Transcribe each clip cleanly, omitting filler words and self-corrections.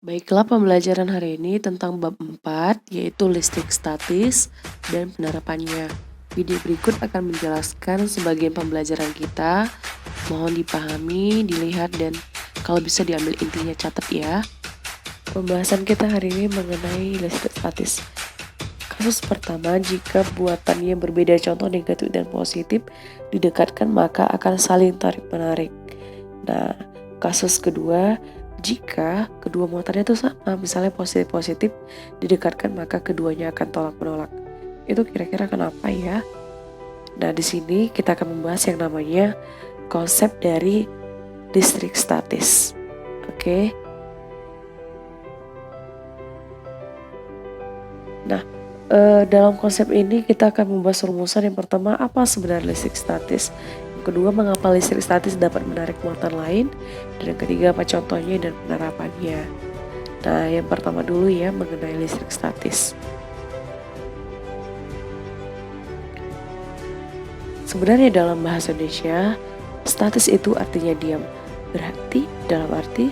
Baiklah, pembelajaran hari ini tentang bab 4, yaitu listrik statis dan penerapannya. Video berikut akan menjelaskan sebagian pembelajaran kita. Mohon dipahami, dilihat, dan kalau bisa diambil intinya, catat ya. Pembahasan kita hari ini mengenai listrik statis. Kasus pertama, jika buatannya berbeda, contoh negatif dan positif, didekatkan maka akan saling tarik-menarik. Nah, kasus kedua, jika kedua muatannya itu sama, misalnya positif-positif, didekatkan maka keduanya akan tolak-menolak. Itu kira-kira kenapa ya? Nah, di sini kita akan membahas yang namanya konsep dari listrik statis. Oke. Nah, dalam konsep ini kita akan membahas rumusan. Yang pertama, apa sebenarnya listrik statis? Yang kedua, mengapa listrik statis dapat menarik muatan lain? Dan yang ketiga, apa contohnya dan penerapannya? Nah, yang pertama dulu ya, mengenai listrik statis. Sebenarnya dalam bahasa Indonesia, statis itu artinya diam. Berarti dalam arti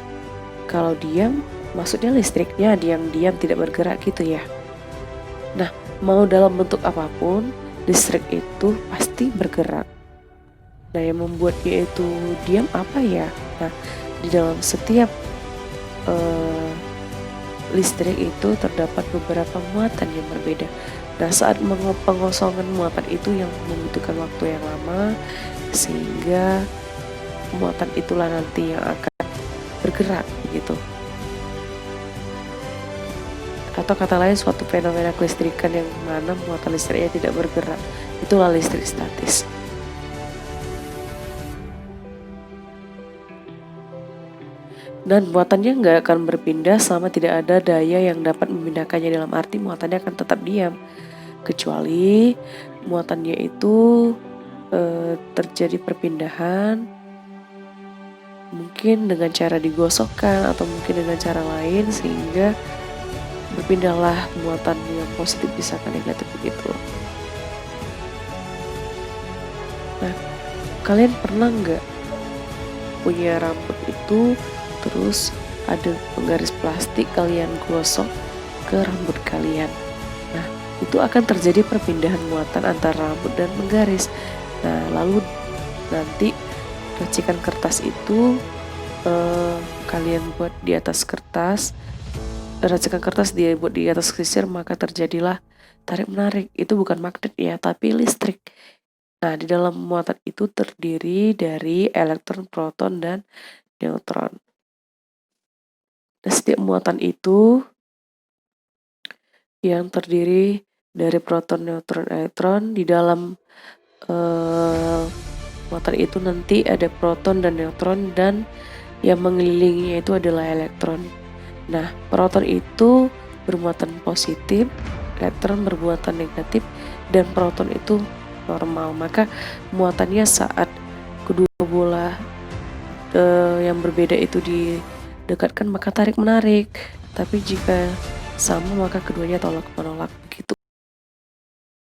kalau diam, maksudnya listriknya diam-diam tidak bergerak gitu ya. Nah, mau dalam bentuk apapun, listrik itu pasti bergerak. Nah, yang membuatnya itu diam apa ya? Nah, di dalam setiap listrik itu terdapat beberapa muatan yang berbeda. Nah, saat pengosongan muatan itu yang membutuhkan waktu yang lama, sehingga muatan itulah nanti yang akan bergerak gitu. Atau kata lain, suatu fenomena kelistrikan yang mana muatan listriknya tidak bergerak, itulah listrik statis. Dan muatannya nggak akan berpindah selama tidak ada daya yang dapat memindahkannya, dalam arti muatannya akan tetap diam. Kecuali muatannya itu terjadi perpindahan, mungkin dengan cara digosokkan atau mungkin dengan cara lain, sehingga berpindahlah muatan yang positif bisa ke negatif begitu. Nah, kalian pernah nggak punya rambut itu terus ada penggaris plastik kalian gosok ke rambut kalian? Nah, itu akan terjadi perpindahan muatan antara rambut dan penggaris. Nah, lalu nanti racikan kertas itu kalian buat di atas kertas, racikan kertas dia buat di atas sisir, maka terjadilah tarik menarik. Itu bukan magnet ya, tapi listrik. Nah, di dalam muatan itu terdiri dari elektron, proton, dan neutron. Nah, setiap muatan itu yang terdiri dari proton, neutron, elektron, di dalam muatan itu nanti ada proton dan neutron, dan yang mengelilinginya itu adalah elektron. Nah, proton itu bermuatan positif, elektron bermuatan negatif, dan proton itu normal. Maka muatannya saat kedua bola yang berbeda itu didekatkan maka tarik menarik. Tapi jika sama maka keduanya tolak menolak.